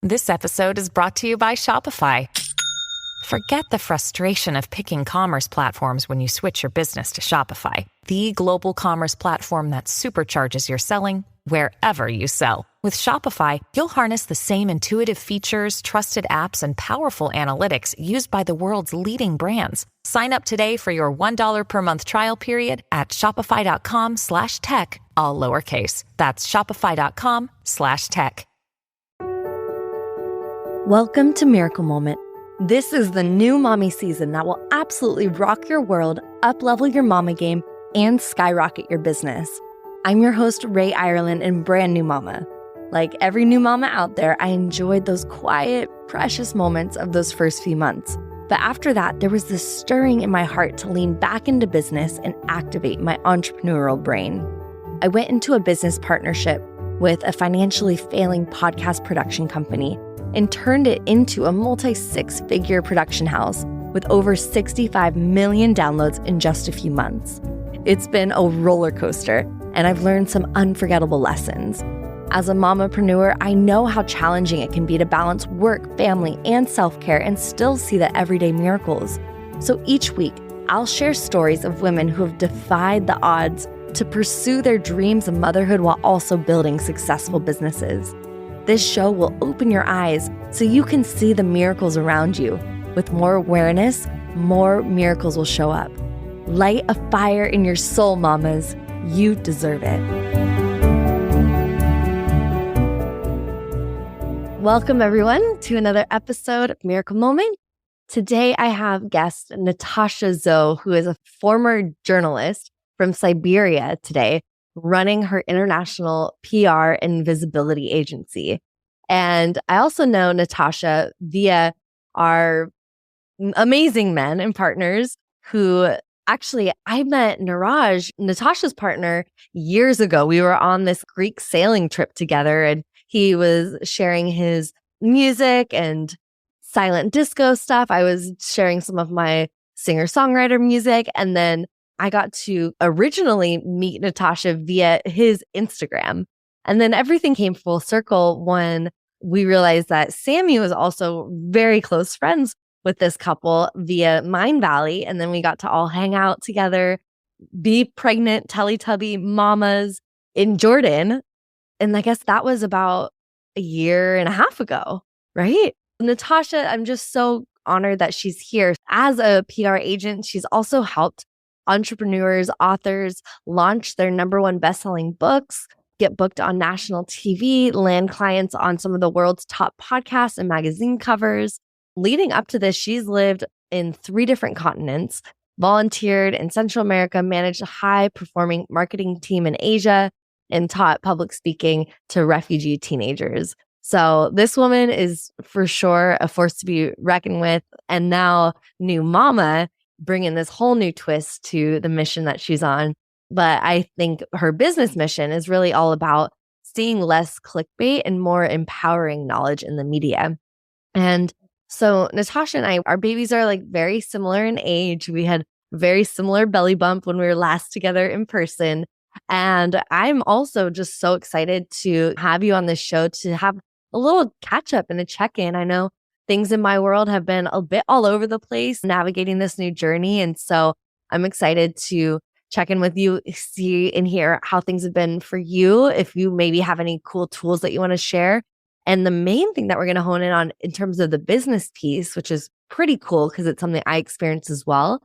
This episode is brought to you by Shopify. Forget the frustration of picking commerce platforms when you switch your business to Shopify, the global commerce platform that supercharges your selling wherever you sell. With Shopify, you'll harness the same intuitive features, trusted apps, and powerful analytics used by the world's leading brands. Sign up today for your $1 per month trial period at shopify.com/tech, all lowercase. That's shopify.com/tech. Welcome to Miracle Moment. This is the new mommy season that will absolutely rock your world, up-level your mama game, and skyrocket your business. I'm your host, Ray Ireland, and brand new mama. Like every new mama out there, I enjoyed those quiet, precious moments of those first few months. But after that, there was this stirring in my heart to lean back into business and activate my entrepreneurial brain. I went into a business partnership with a financially failing podcast production company and turned it into a multi-six-figure production house with over 65 million downloads in just a few months. It's been a roller coaster, and I've learned some unforgettable lessons. As a mamapreneur, I know how challenging it can be to balance work, family, and self-care and still see the everyday miracles. So each week, I'll share stories of women who have defied the odds to pursue their dreams of motherhood while also building successful businesses. This show will open your eyes so you can see the miracles around you. With more awareness, more miracles will show up. Light a fire in your soul, mamas. You deserve it. Welcome, everyone, to another episode of Miracle Moment. Today, I have guest Natasha Zo, who is a former journalist from Siberia today, running her international PR and visibility agency. And I also know Natasha via our amazing men and partners who actually, I met Niraj, Natasha's partner, years ago. We were on this Greek sailing trip together, and he was sharing his music and silent disco stuff. I was sharing some of my singer-songwriter music, and then I got to originally meet Natasha via his Instagram. And then everything came full circle when we realized that Sammy was also very close friends with this couple via Mindvalley. And then we got to all hang out together, be pregnant Teletubby mamas in Jordan. And I guess that was about a year and a half ago, right? Natasha, I'm just so honored that she's here. As a PR agent, she's also helped entrepreneurs, authors launch their #1 best-selling books, get booked on national TV, land clients on some of the world's top podcasts and magazine covers. Leading up to this, she's lived in 3 different continents, volunteered in Central America, managed a high-performing marketing team in Asia, and taught public speaking to refugee teenagers. So this woman is for sure a force to be reckoned with. And now new mama, bringing this whole new twist to the mission that she's on. But I think her business mission is really all about seeing less clickbait and more empowering knowledge in the media. And so Natasha and I, our babies are like very similar in age. We had very similar belly bump when we were last together in person. And I'm also just so excited to have you on this show to have a little catch up and a check-in. I know things in my world have been a bit all over the place navigating this new journey. And so I'm excited to check in with you, see and hear how things have been for you, if you maybe have any cool tools that you want to share. And the main thing that we're going to hone in on in terms of the business piece, which is pretty cool because it's something I experienced as well.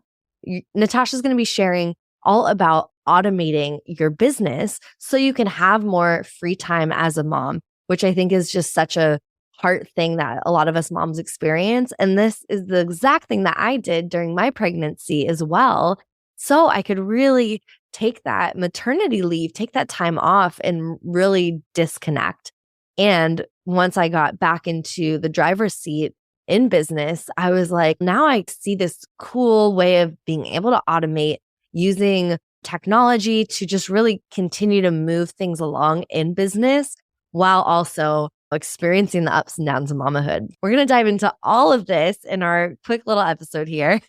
Natasha's going to be sharing all about automating your business so you can have more free time as a mom, which I think is just such a heart thing that a lot of us moms experience. And this is the exact thing that I did during my pregnancy as well. So I could really take that maternity leave, take that time off and really disconnect. And once I got back into the driver's seat in business, I was like, now I see this cool way of being able to automate using technology to just really continue to move things along in business while also experiencing the ups and downs of mamahood. We're going to dive into all of this in our quick little episode here.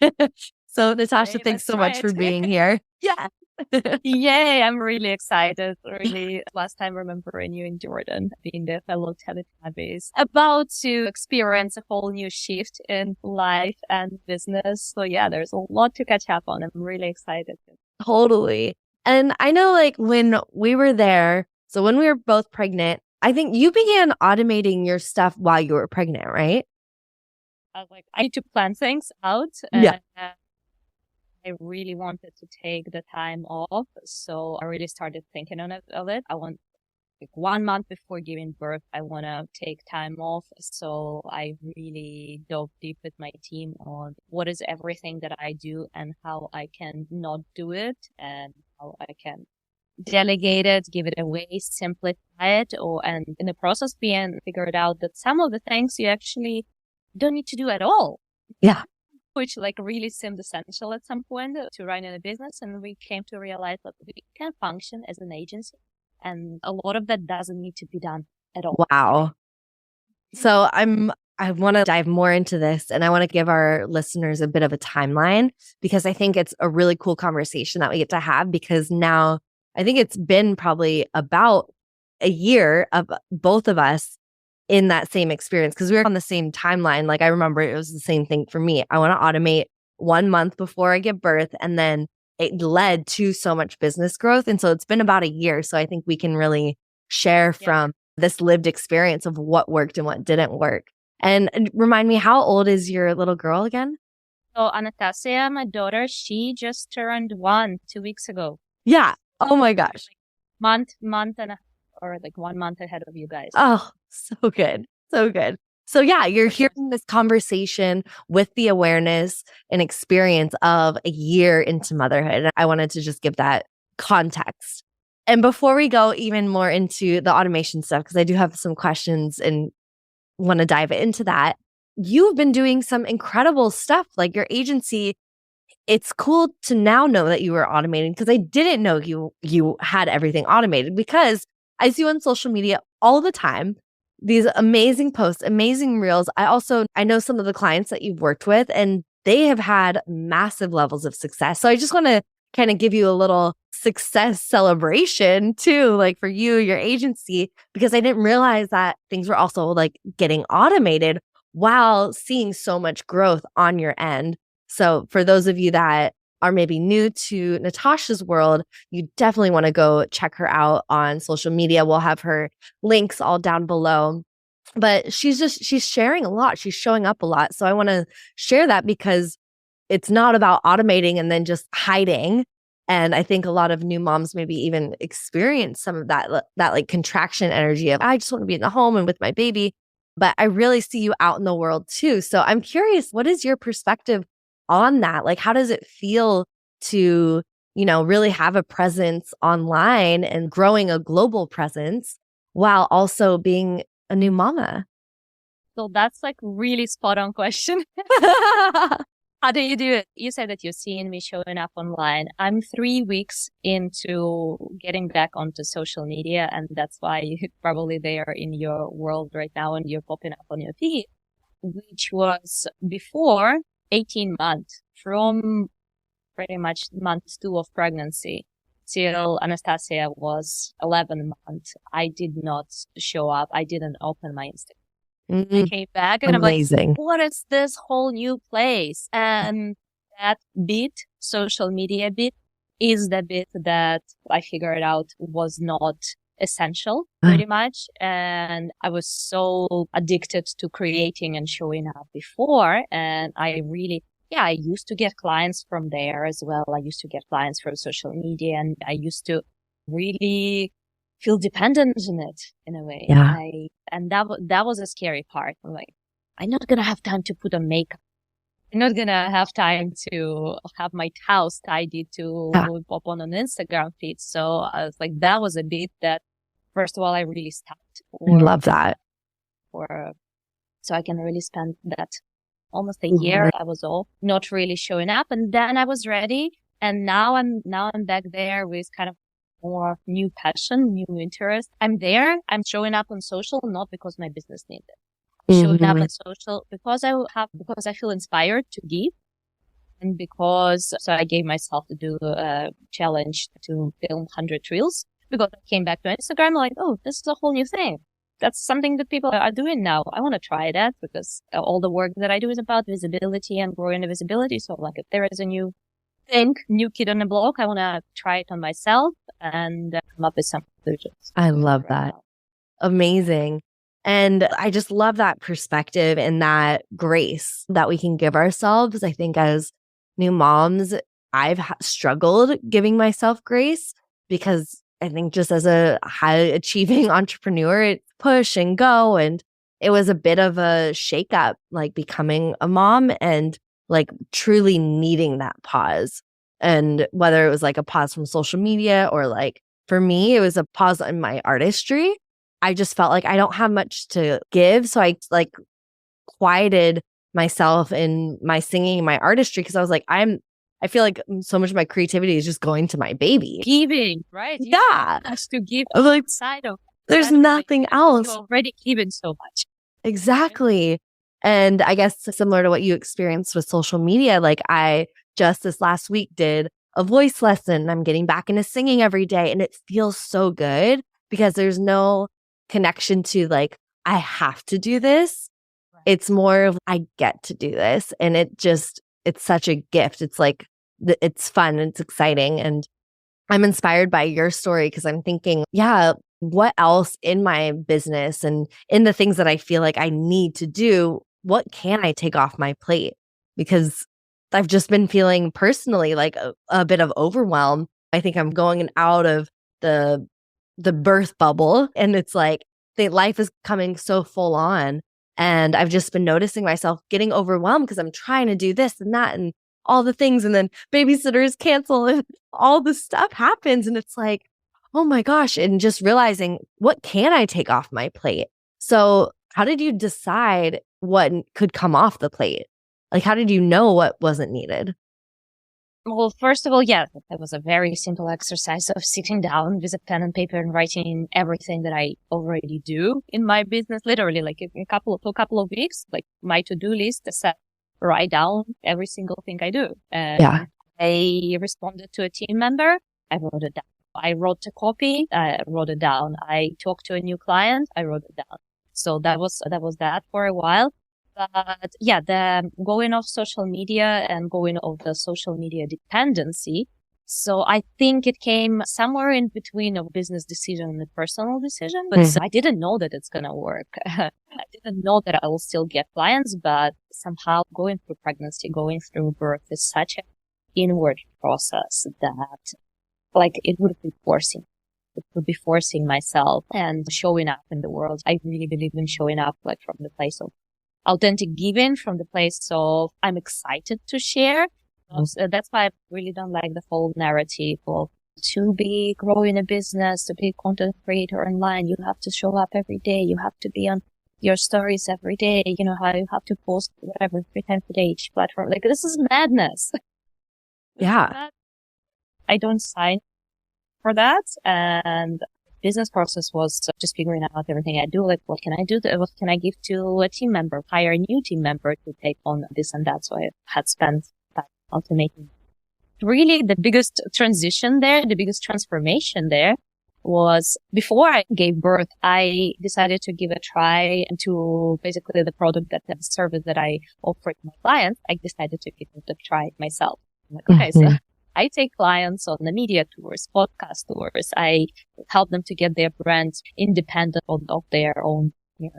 So Natasha, thanks so much for being here. Yeah. Yay, I'm really excited. Really, last time remembering you in Jordan, being the fellow Teletubbies, about to experience a whole new shift in life and business. So yeah, there's a lot to catch up on. I'm really excited. Totally. And I know like when we were there, so when we were both pregnant, I think you began automating your stuff while you were pregnant, right? I was like, I need to plan things out. Yeah. I really wanted to take the time off. So I really started thinking of it. I want like 1 month before giving birth, I want to take time off. So I really dove deep with my team on what is everything that I do and how I can not do it and how I can delegate it, give it away, simplify it, and in the process being figured out that some of the things you actually don't need to do at all. Yeah. Which like really seemed essential at some point to running a business. And we came to realize that we can function as an agency. And a lot of that doesn't need to be done at all. Wow. So I want to dive more into this and I want to give our listeners a bit of a timeline because I think it's a really cool conversation that we get to have because now I think it's been probably about a year of both of us in that same experience because we were on the same timeline. Like I remember it was the same thing for me. I want to automate 1 month before I give birth and then it led to so much business growth. And so it's been about a year. So I think we can really share from this lived experience of what worked and what didn't work. And remind me, how old is your little girl again? So Anastasia, my daughter, she just turned 2 weeks ago. Yeah. Oh my gosh. Month and a or like 1 month ahead of you guys. Oh, so good. So good. So yeah, you're hearing this conversation with the awareness and experience of a year into motherhood. I wanted to just give that context. And before we go even more into the automation stuff, because I do have some questions and want to dive into that, you've been doing some incredible stuff like your agency. It's cool to now know that you were automating because I didn't know you had everything automated because I see you on social media all the time, these amazing posts, amazing reels. I know some of the clients that you've worked with and they have had massive levels of success. So I just want to kind of give you a little success celebration too, like for you, your agency, because I didn't realize that things were also like getting automated while seeing so much growth on your end. So for those of you that are maybe new to Natasha's world, you definitely want to go check her out on social media. We'll have her links all down below. But she's sharing a lot. She's showing up a lot. So I want to share that because it's not about automating and then just hiding. And I think a lot of new moms maybe even experience some of that like contraction energy of, I just want to be in the home and with my baby. But I really see you out in the world too. So I'm curious, what is your perspective on that? Like, how does it feel to, really have a presence online and growing a global presence while also being a new mama? So that's like really spot on question. How do you do it? You said that you're seeing me showing up online. I'm 3 weeks into getting back onto social media, and that's why probably they are in your world right now and you're popping up on your feed, which was before 18 months, from pretty much month 2 of pregnancy till Anastasia was 11 months. I did not show up. I didn't open my Instagram. I came back and Amazing. I'm like, what is this whole new place? And that bit, social media bit, is the bit that I figured out was not essential pretty much. And I was so addicted to creating and showing up before. And I used to get clients from there as well. I used to get clients from social media and I used to really feel dependent on it in a way. Yeah. And that was a scary part. I'm like, I'm not going to have time to put on makeup. I'm not going to have time to have my house tidy to pop on an Instagram feed. So I was like, that was a bit that, first of all, I really stopped. I love that. So I can really spend that almost a year. I was all not really showing up. And then I was ready. And now I'm back there with kind of more new passion, new interest. I'm there. I'm showing up on social, not because my business needs it. Showing up on social because I feel inspired to give. And because, so I gave myself to do a challenge to film 100 reels because I came back to Instagram like, oh, this is a whole new thing. That's something that people are doing now. I want to try that because all the work that I do is about visibility and growing the visibility. So like if there is a new thing, new kid on the block, I want to try it on myself and come up with some conclusions. I love that. Amazing. And I just love that perspective and that grace that we can give ourselves. I think as new moms, I've struggled giving myself grace because I think just as a high achieving entrepreneur, it's push and go. And it was a bit of a shakeup, like becoming a mom and like truly needing that pause. And whether it was like a pause from social media or like for me, it was a pause in my artistry. I just felt like I don't have much to give. So I like quieted myself in my singing and my artistry because I was like, I feel like so much of my creativity is just going to my baby. Giving, right? Yeah. Has to give I was like, outside of there's nothing else. You've already given so much. Exactly. And I guess similar to what you experienced with social media, like I just this last week did a voice lesson. I'm getting back into singing every day and it feels so good because there's no connection to like, I have to do this. Right. It's more of I get to do this. And it's such a gift. It's like, it's fun. It's exciting. And I'm inspired by your story because I'm thinking, yeah, what else in my business and in the things that I feel like I need to do, what can I take off my plate? Because I've just been feeling personally like a bit of overwhelm. I think I'm going out of the birth bubble and it's like the life is coming so full on. And I've just been noticing myself getting overwhelmed because I'm trying to do this and that and all the things. And then babysitters cancel and all the stuff happens. And it's like, oh my gosh. And just realizing what can I take off my plate? So how did you decide what could come off the plate? Like, how did you know what wasn't needed? Well, first of all, yeah, that was a very simple exercise of sitting down with a pen and paper and writing everything that I already do in my business. Literally, like a couple of weeks, like my to-do list, write down every single thing I do. Yeah. I responded to a team member. I wrote it down. I wrote a copy. I wrote it down. I talked to a new client. I wrote it down. So that was that for a while. But yeah, the going off social media and going off the social media dependency. So I think it came somewhere in between a business decision and a personal decision, but I didn't know that it's going to work. I didn't know that I will still get clients, but somehow going through pregnancy, going through birth is such an inward process that like it would be forcing myself and showing up in the world. I really believe in showing up like from the place of authentic giving, from the place of I'm excited to share. So that's why I really don't like the whole narrative of to be growing a business, to be a content creator online. You have to show up every day. You have to be on your stories every day. You know how you have to post whatever 3 times a day each platform. Like this is madness. Yeah. I don't sign for that. And business process was just figuring out everything I do. Like, what can I do? What can I give to a team member? Hire a new team member to take on this and that. So I had spent time automating. Really, the biggest transition there, the biggest transformation there was before I gave birth, I decided to give a try to basically the product the service that I offered my clients. I decided to give it a try myself. I'm like, okay, so I take clients on the media tours, podcast tours. I help them to get their brands independent of their own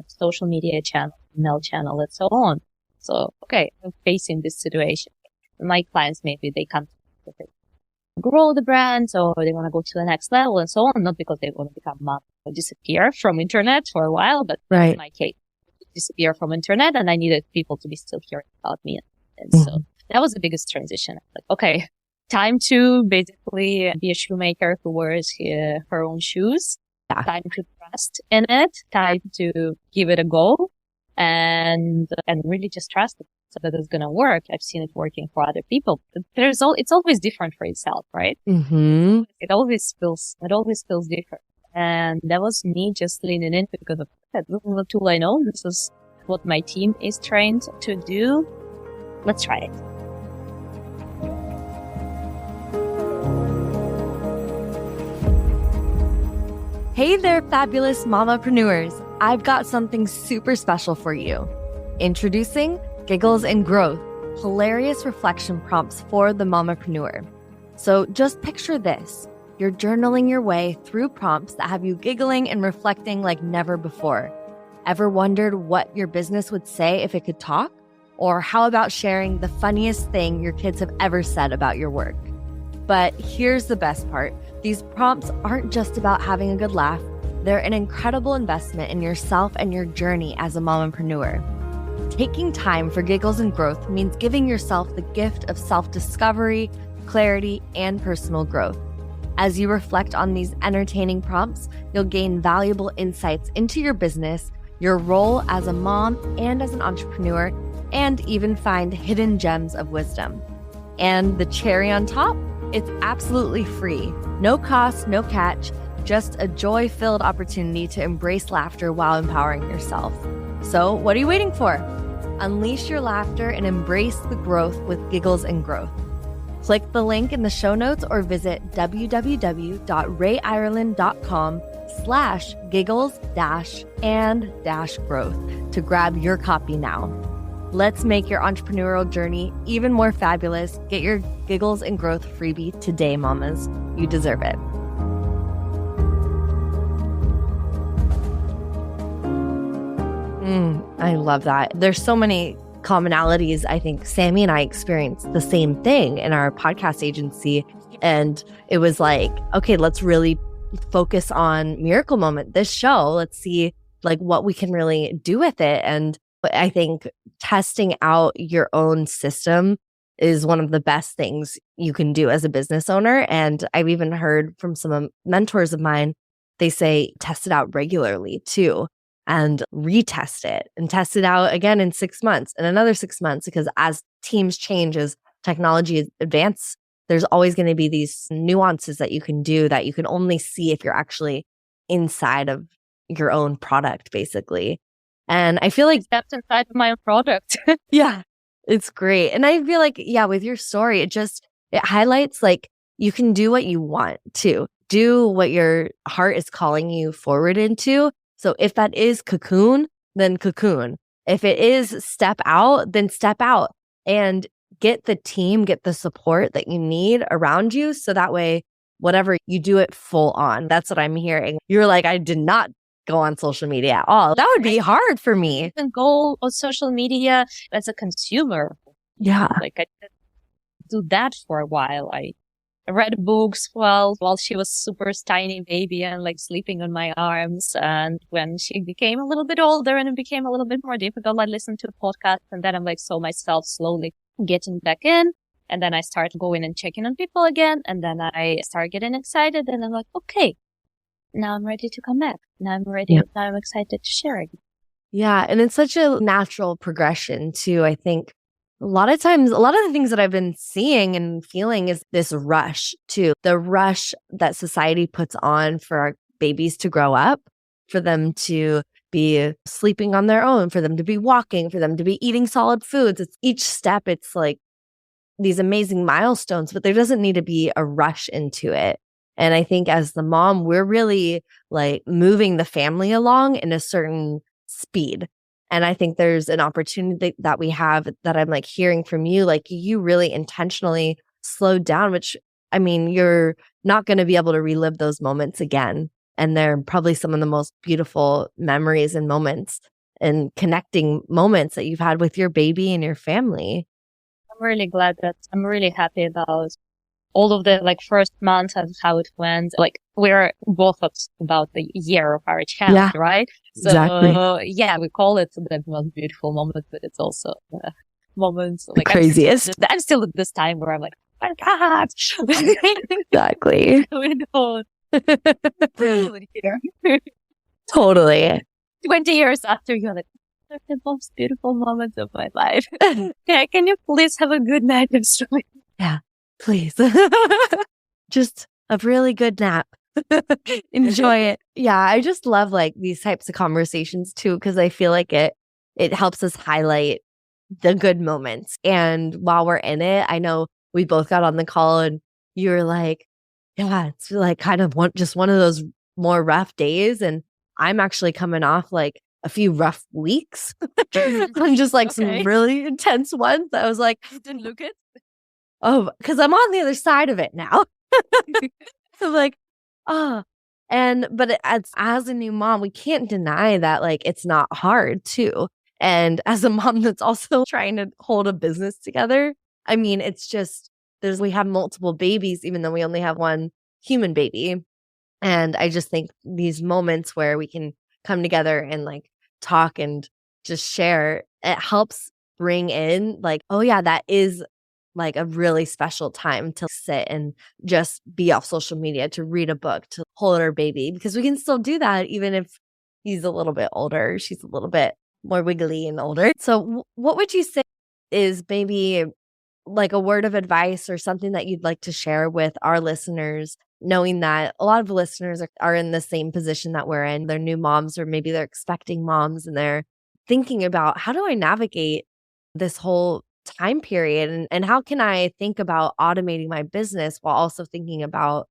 social media channel, email channel, and so on. So, okay, I'm facing this situation. My clients, maybe they can't grow the brand or they want to go to the next level and so on. Not because they want to become mom or disappear from internet for a while, but in my case, disappear from internet and I needed people to be still hearing about me. And so that was the biggest transition. Like, okay. Time to basically be a shoemaker who wears her own shoes. Yeah. Time to trust in it. Time to give it a go and really just trust it so that it's going to work. I've seen it working for other people. It's always different for itself, right? Mm-hmm. It always feels different. And that was me just leaning in because of that. This is a tool I know. This is what my team is trained to do. Let's try it. Hey there, fabulous mamapreneurs. I've got something super special for you. Introducing Giggles and Growth, hilarious reflection prompts for the mamapreneur. So just picture this. You're journaling your way through prompts that have you giggling and reflecting like never before. Ever wondered what your business would say if it could talk? Or how about sharing the funniest thing your kids have ever said about your work? But here's the best part. These prompts aren't just about having a good laugh. They're an incredible investment in yourself and your journey as a mompreneur. Taking time for giggles and growth means giving yourself the gift of self-discovery, clarity, and personal growth. As you reflect on these entertaining prompts, you'll gain valuable insights into your business, your role as a mom and as an entrepreneur, and even find hidden gems of wisdom. And the cherry on top? It's absolutely free. No cost, no catch, just a joy-filled opportunity to embrace laughter while empowering yourself. So what are you waiting for? Unleash your laughter and embrace the growth with Giggles and Growth. Click the link in the show notes or visit www.rayireland.com/giggles-and-growth to grab your copy now. Let's make your entrepreneurial journey even more fabulous. Get your Giggles and Growth freebie today, mamas. You deserve it. I love that. There's so many commonalities. I think Sammy and I experienced the same thing in our podcast agency. And it was like, okay, let's really focus on Miracle Moment, this show. Let's see like what we can really do with it. And I think testing out your own system is one of the best things you can do as a business owner. And I've even heard from some mentors of mine, they say test it out regularly too, and retest it and test it out again in 6 months and another 6 months, because as teams change, as technology advances, there's always going to be these nuances that you can do that you can only see if you're actually inside of your own product, basically. And I feel like Stepped inside of my own product. yeah, it's great. And I feel like, yeah, with your story, it highlights like you can do what you want to do, what your heart is calling you forward into. So if that is cocoon, then cocoon. If it is step out, then step out and get the team, get the support that you need around you. So that way, whatever you do it full on. That's what I'm hearing. You're like, I did not go on social media at all. That would be hard for me. I can go on social media as a consumer. Yeah. Like I did do that for a while. I read books while she was super tiny baby and like sleeping on my arms. And when she became a little bit older and it became a little bit more difficult, I listened to podcasts, and then I'm like, saw myself slowly getting back in. And then I started going and checking on people again. And then I started getting excited, and I'm like, okay, now I'm ready to come back. Now I'm ready. Yeah. Now I'm excited to share it. Yeah. And it's such a natural progression too. I think a lot of times, a lot of the things that I've been seeing and feeling is this rush too. The rush that society puts on for our babies to grow up, for them to be sleeping on their own, for them to be walking, for them to be eating solid foods. It's each step, it's like these amazing milestones, but there doesn't need to be a rush into it. And I think as the mom, we're really like moving the family along in a certain speed. And I think there's an opportunity that we have that I'm like hearing from you, like you really intentionally slowed down, which I mean, you're not going to be able to relive those moments again. And they're probably some of the most beautiful memories and moments and connecting moments that you've had with your baby and your family. I'm really glad that I'm really happy about all of the like first month of how it went. Like we're both about the year of our child, right? So exactly. Yeah, we call it the most beautiful moment, but it's also moments like the craziest. I'm still at this time where I'm like, oh my God. Exactly. Totally. 20 years after, you're like, they're the most beautiful moments of my life. Yeah, can you please have a good night and sleep? Yeah, please. Just a really good nap. Enjoy it. Yeah, I just love like these types of conversations too, because I feel like it helps us highlight the good moments. And while we're in it, I know we both got on the call and you were like, yeah, it's like kind of one of those more rough days. And I'm actually coming off like a few rough weeks on just like some really intense ones. I was like, didn't look it. Oh, because I'm on the other side of it now. I'm like, oh. But as a new mom, we can't deny that like it's not hard too. And as a mom that's also trying to hold a business together, I mean, it's just we have multiple babies, even though we only have one human baby. And I just think these moments where we can come together and like talk and just share, it helps bring in like, oh yeah, that is like a really special time to sit and just be off social media, to read a book, to hold our baby, because we can still do that even if he's a little bit older. She's a little bit more wiggly and older. So what would you say is maybe like a word of advice or something that you'd like to share with our listeners, knowing that a lot of listeners are in the same position that we're in? They're new moms, or maybe they're expecting moms, and they're thinking about, how do I navigate this whole time period? And how can I think about automating my business while also thinking about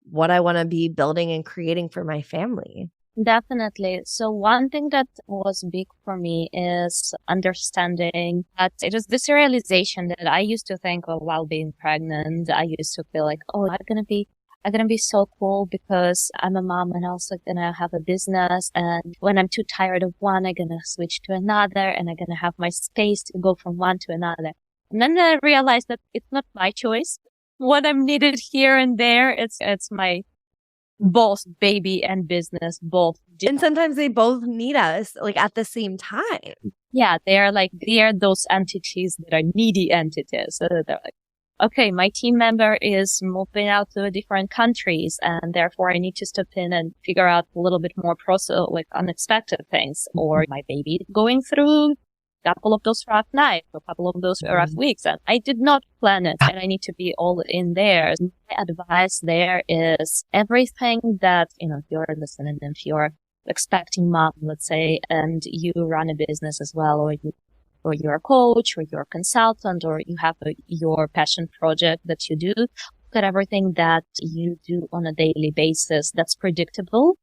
what I want to be building and creating for my family? Definitely. So one thing that was big for me is understanding that it is this realization that I used to think of while being pregnant. I used to feel like, oh, I'm going to be so cool because I'm a mom and also going to have a business. And when I'm too tired of one, I'm going to switch to another, and I'm going to have my space to go from one to another. And then I realized that it's not my choice. What I'm needed here and there, it's my both baby and business, both. And sometimes they both need us like at the same time. Yeah, they are those entities that are needy entities. So they're like, okay, my team member is moving out to different countries, and therefore I need to step in and figure out a little bit more like unexpected things. Or my baby going through a couple of those rough nights, a couple of those rough weeks, and I did not plan it, and I need to be all in there. My advice there is everything that, if you're listening, if you're expecting mom, let's say, and you run a business as well, or you're a coach, or you're a consultant, or you have your passion project that you do, look at everything that you do on a daily basis that's predictable,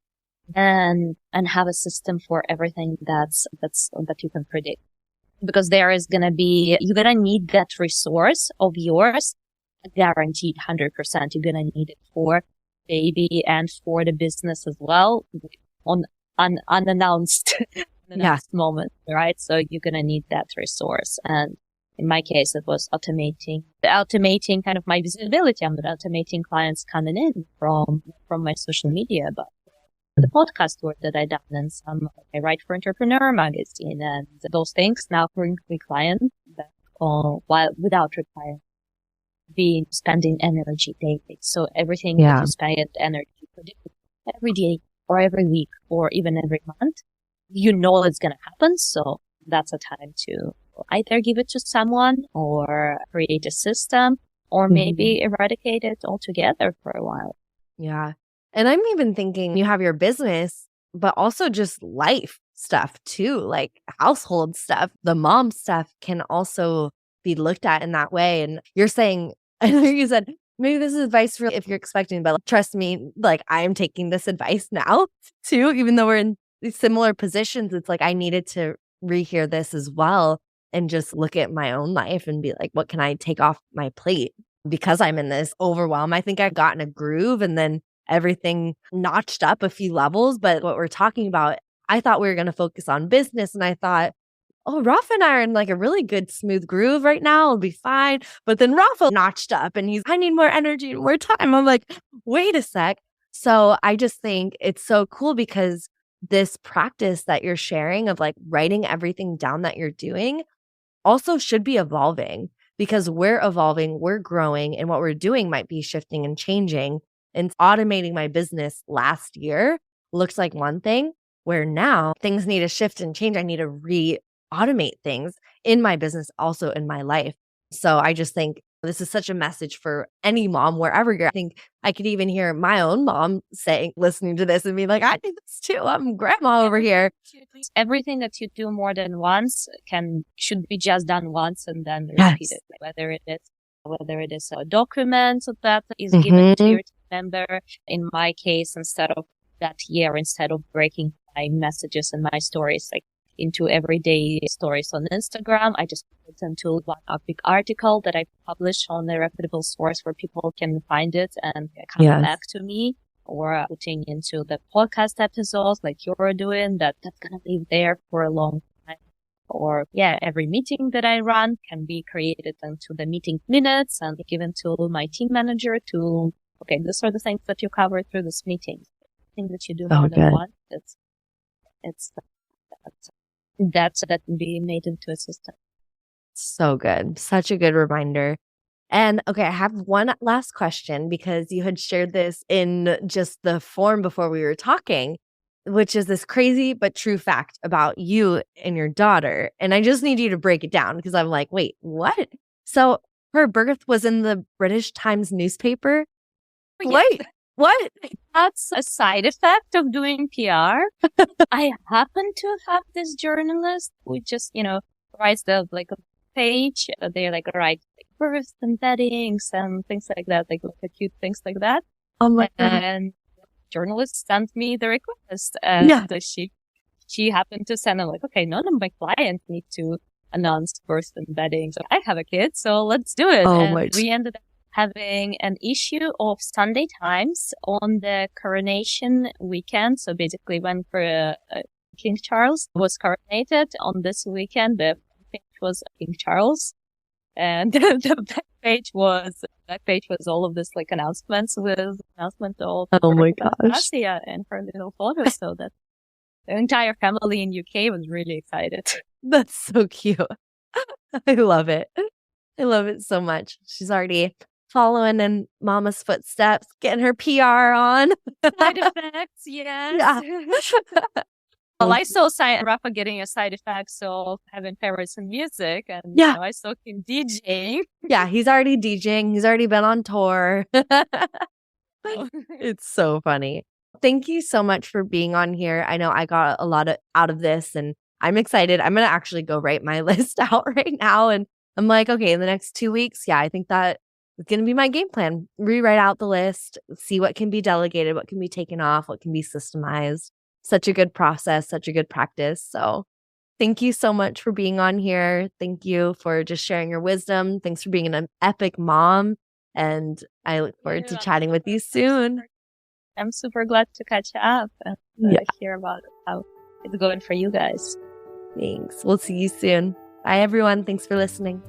and have a system for everything that you can predict. Because you're going to need that resource of yours, guaranteed 100%. You're going to need it for baby and for the business as well, on unannounced moment, right? So you're going to need that resource. And in my case, it was automating kind of my visibility. I'm not automating clients coming in from my social media, but the podcast work that I done, and I write for Entrepreneur magazine, and those things now bring me clients that without requiring spending energy daily. So everything that you spend energy every day or every week or even every month, it's going to happen. So that's a time to either give it to someone or create a system, or maybe eradicate it altogether for a while. Yeah. And I'm even thinking you have your business, but also just life stuff too, like household stuff. The mom stuff can also be looked at in that way. And you're saying, I know you said, maybe this is advice for if you're expecting, but trust me, like I am taking this advice now too, even though we're in these similar positions. It's like I needed to rehear this as well and just look at my own life and be like, what can I take off my plate? Because I'm in this overwhelm. I think I got in a groove, and then everything notched up a few levels. But what we're talking about, I thought we were going to focus on business. And I thought, oh, Rafa and I are in like a really good smooth groove right now. It'll be fine. But then Rafa notched up and I need more energy and more time. I'm like, wait a sec. So I just think it's so cool because this practice that you're sharing of like writing everything down that you're doing also should be evolving, because we're evolving, we're growing, and what we're doing might be shifting and changing. And automating my business last year looks like one thing, where now things need to shift and change. I need to automate things in my business, also in my life. So I just think this is such a message for any mom, wherever you're. I think I could even hear my own mom listening to this and be like, I do this too. I'm grandma over here. Everything that you do more than once should be just done once and then repeated. Whether it is a document that is given to your team member. In my case, instead of that year, instead of breaking my messages and my stories like into everyday stories on Instagram, I just put it into one big article that I publish on a reputable source where people can find it and come back to me, or putting into the podcast episodes like you're doing that's going to live there for a long time. Or every meeting that I run can be created into the meeting minutes and given to my team manager to, okay, these are the things that you covered through this meeting. Thing that you do more than one. That can be made into a system. So good. Such a good reminder. And okay, I have one last question, because you had shared this in just the form before we were talking, which is this crazy but true fact about you and your daughter. And I just need you to break it down, because I'm like, wait, what? So her birth was in the British Times newspaper? Wait, what? That's a side effect of doing PR. I happen to have this journalist who just, writes a page. They write births and weddings and things like that, like cute things like that. Oh my God. And journalist sent me the request, and she happened to send. I'm like, okay, none of my clients need to announce births and weddings. I have a kid, so let's do it. And we ended up having an issue of Sunday Times on the coronation weekend. So basically when King Charles was coronated on this weekend, the page was King Charles. And the back page was all of this announcements with announcement of Natasha and her little photo, so that the entire family in UK was really excited. That's so cute. I love it. I love it so much. She's already following in Mama's footsteps, getting her PR on. Side effects, yes. Yeah. Well, I saw Rafa getting a side effect of having favorites in music, and I saw him DJing. Yeah, he's already DJing. He's already been on tour. It's so funny. Thank you so much for being on here. I know I got a lot out of this, and I'm excited. I'm going to actually go write my list out right now. And I'm like, okay, in the next 2 weeks, I think that is going to be my game plan. Rewrite out the list, see what can be delegated, what can be taken off, what can be systemized. Such a good process, such a good practice. So thank you so much for being on here. Thank you for just sharing your wisdom. Thanks for being an epic mom. And I look forward to chatting with you soon. I'm super glad to catch up and hear about how it's going for you guys. Thanks. We'll see you soon. Bye, everyone. Thanks for listening.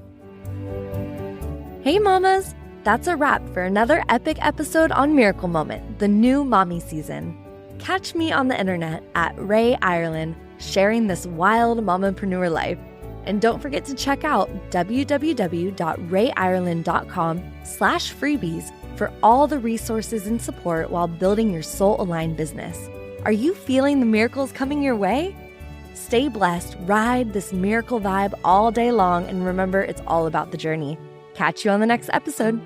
Hey, mamas. That's a wrap for another epic episode on Miracle Moment, the new mommy season. Catch me on the internet at Ray Ireland, sharing this wild mamapreneur life. And don't forget to check out www.rayireland.com/freebies for all the resources and support while building your soul-aligned business. Are you feeling the miracles coming your way? Stay blessed, ride this miracle vibe all day long, and remember, it's all about the journey. Catch you on the next episode.